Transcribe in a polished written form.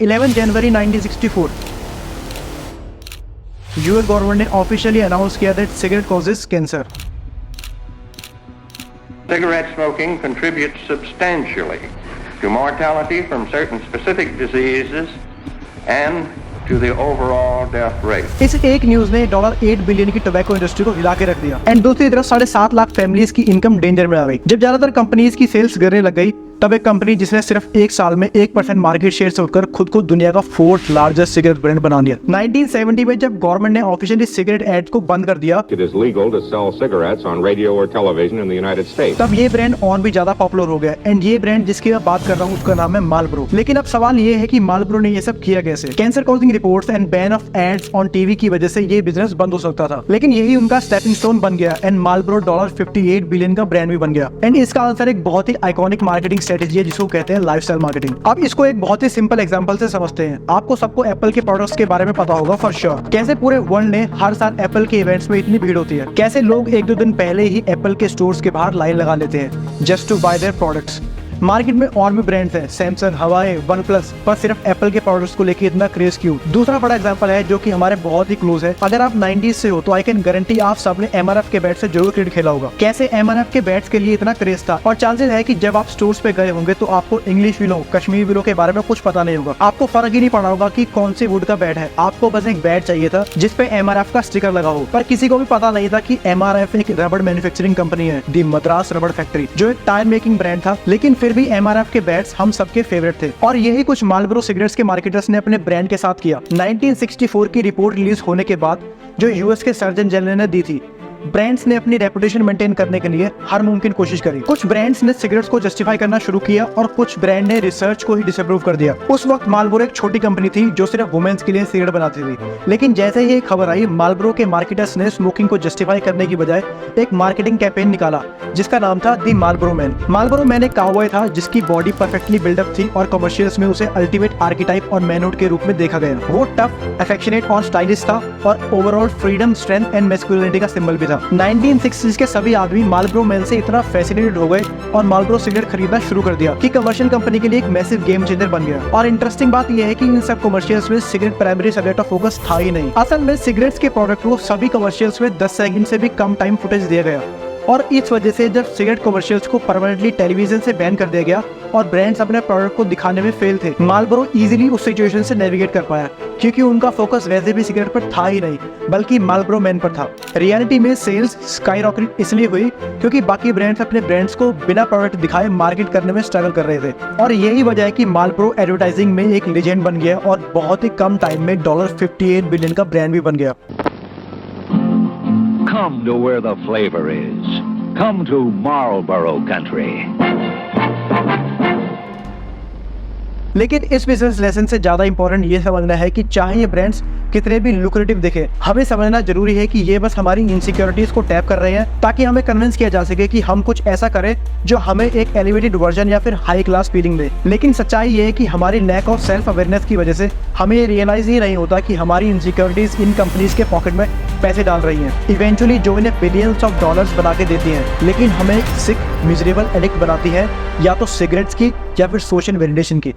11 जनवरी 1964 US government ने officially announce किया that cigarette causes cancer. Cigarette smoking contributes substantially to mortality from certain specific diseases and to the overall death rate. इस एक news ने $8 billion की tobacco industry को हिला के रख दिया एंड दूसरी तरफ 7.5 लाख फैमिलीज की इनकम डेंजर में आ गई। जब ज्यादातर कंपनीज की सेल्स गिरने लग गई तब एक कंपनी जिसने सिर्फ एक साल में 1% मार्केट शेयर से उठकर खुद को दुनिया का 4th लार्जेस्ट सिगरेट ब्रांड बना लिया। 1970 में जब गवर्नमेंट ने ऑफिशियली सिगरेट एड को बंद कर दिया, It is legal to sell cigarettes on radio or television in the United States. तब ये ब्रांड और भी ज्यादा पॉपुलर हो गया एंड ये ब्रांड जिसकी मैं बात कर रहा हूँ उसका नाम है मार्लबोरो। लेकिन अब सवाल ये है कि मार्लबोरो ने ये सब किया कैसे? Cancer causing reports and ban of ads on TV की वजह से ये बिजनेस बंद हो सकता था, लेकिन यही उनका स्टेपिंग स्टोन बन गया एंड मार्लबोरो $58 बिलियन का ब्रांड भी बन गया। एंड इसका आंसर एक बहुत ही आइकॉनिक मार्केटिंग स्ट्रेटेजी है जिसको कहते हैं लाइफस्टाइल मार्केटिंग। अब इसको एक बहुत ही सिंपल एग्जांपल से समझते हैं। आपको सबको एप्पल के प्रोडक्ट्स के बारे में पता होगा फॉर श्योर। कैसे पूरे वर्ल्ड में हर साल एप्पल के इवेंट्स में इतनी भीड़ होती है, कैसे लोग 1-2 दिन पहले ही एप्पल के स्टोर्स के बाहर लाइन लगा लेते हैं just to buy their products. Market में और भी ब्रांड्स हैं, सैमसंग, हवाई, वन प्लस, पर सिर्फ एप्पल के प्रोडक्ट्स को लेके इतना क्रेज क्यों? दूसरा बड़ा एग्जांपल है जो कि हमारे बहुत ही क्लोज है। अगर आप 90s से हो तो आई कैन गारंटी आप सबने MRF के बैट से जरूर क्रिकेट खेला होगा। कैसे MRF के बैट्स के लिए इतना क्रेज था और चांसेस है कि जब आप स्टोर्स पे गए होंगे तो आपको इंग्लिश विलो, कश्मीरी विलो के बारे में कुछ पता नहीं होगा। आपको फर्क ही नहीं पड़ा होगा कि कौन सी वुड का बैट है। आपको बस एक बैट चाहिए था जिसपे MRF का स्टिकर लगा हो, पर किसी को भी पता नहीं था कि MRF एक रबड़ मैन्युफैक्चरिंग कंपनी है, दी मद्रास रबड़ फैक्ट्री, जो एक टायर मेकिंग ब्रांड था। लेकिन फिर भी MRF के बैट्स हम सबके फेवरेट थे और यही कुछ मार्लबोरो सिगरेट्स के मार्केटर्स ने अपने ब्रांड के साथ किया। 1964 की रिपोर्ट रिलीज होने के बाद जो यूएस के सर्जन जनरल ने दी थी, ब्रांड्स ने अपनी रेपुटेशन मेंटेन करने के लिए हर मुमकिन कोशिश करी। कुछ ब्रांड्स ने सिगरेट्स को जस्टिफाई करना शुरू किया और कुछ ब्रांड ने रिसर्च को ही डिसअप्रूव कर दिया। उस वक्त मार्लबोरो एक छोटी कंपनी थी जो सिर्फ वुमेन्स के लिए सिगरेट बनाती थी, लेकिन जैसे ही खबर आई मार्लबोरो के मार्केटर्स ने स्मोकिंग को जस्टिफाई करने की बजाय एक मार्केटिंग कैंपेन निकाला जिसका नाम था दी मार्लबोरो मैन। मार्लबोरो मैन एक काउबॉय था जिसकी बॉडी परफेक्टली बिल्डअप थी और कमर्शियल्स में उसे अल्टीमेट आर्किटाइप और मैनहुड के रूप में देखा गया। वो टफ, अफेक्शनेट और स्टाइलिश था और overall freedom, strength and masculinity का सिंबल भी था। 1960s के सभी आदमी मार्लबोरो मैन से इतना फैसिनेटेड हो गए और मार्लबोरो सिगरेट खरीदना शुरू कर दिया कि कमर्शियल कंपनी के लिए एक मैसिव गेम चेंजर बन गया। और इंटरेस्टिंग बात यह है कि इन सब कमर्शियल्स में cigarette primary subject of focus था ही नहीं। असल में सिगरेट्स के प्रोडक्ट को सभी कमर्शियल्स में 10 सेकंड से भी कम टाइम फुटेज दिया गया और इस वजह से जब सिगरेट कमर्शियल्स को परमानेंटली टेलीविजन से बैन कर दिया गया और ब्रांड्स अपने प्रोडक्ट को दिखाने में फेल थे, मार्लबोरो इजीली उस सिचुएशन से नेविगेट कर पाया क्योंकि उनका फोकस वैसे भी सिगरेट पर था ही नहीं बल्कि मार्लबोरो मैन पर था। रियलिटी में सेल्स स्काईरॉकेट इसलिए हुई क्योंकि बाकी ब्रांड्स अपने ब्रांड्स को बिना प्रोडक्ट दिखाए मार्केट करने में स्ट्रगल कर रहे थे और यही वजह है कि मार्लबोरो एडवर्टाइजिंग में एक लेजेंड बन गया और बहुत ही कम टाइम में $58 बिलियन का ब्रांड भी बन गया। Come to where the flavor is. Come to Marlboro country. लेकिन इस बिजनेस लेसन से ज्यादा इंपॉर्टेंट ये समझना है कि चाहे ये ब्रांड्स कितने भी लुक्रेटिव दिखे, हमें समझना जरूरी है कि ये बस हमारी इनसिक्योरिटीज को टैप कर रहे हैं ताकि हमें कन्विंस किया जा सके कि हम कुछ ऐसा करें जो हमें एक एलिवेटेड वर्जन या फिर हाई क्लास फीलिंग दे। लेकिन सच्चाई ये है कि हमारी लैक ऑफ सेल्फ अवेयरनेस की वजह से हमें ये रियलाइज ही नहीं होता कि हमारी इनसिक्योरिटीज इन कंपनीज के पॉकेट में पैसे डाल रही हैं, इवेंचुअली जो इन्हें बिलियंस ऑफ डॉलर्स बना के देती हैं, लेकिन हमें सिक, मिजरेबल एडिक्ट बनाती है या तो सिगरेट्स की या फिर सोशल वैलिडेशन की।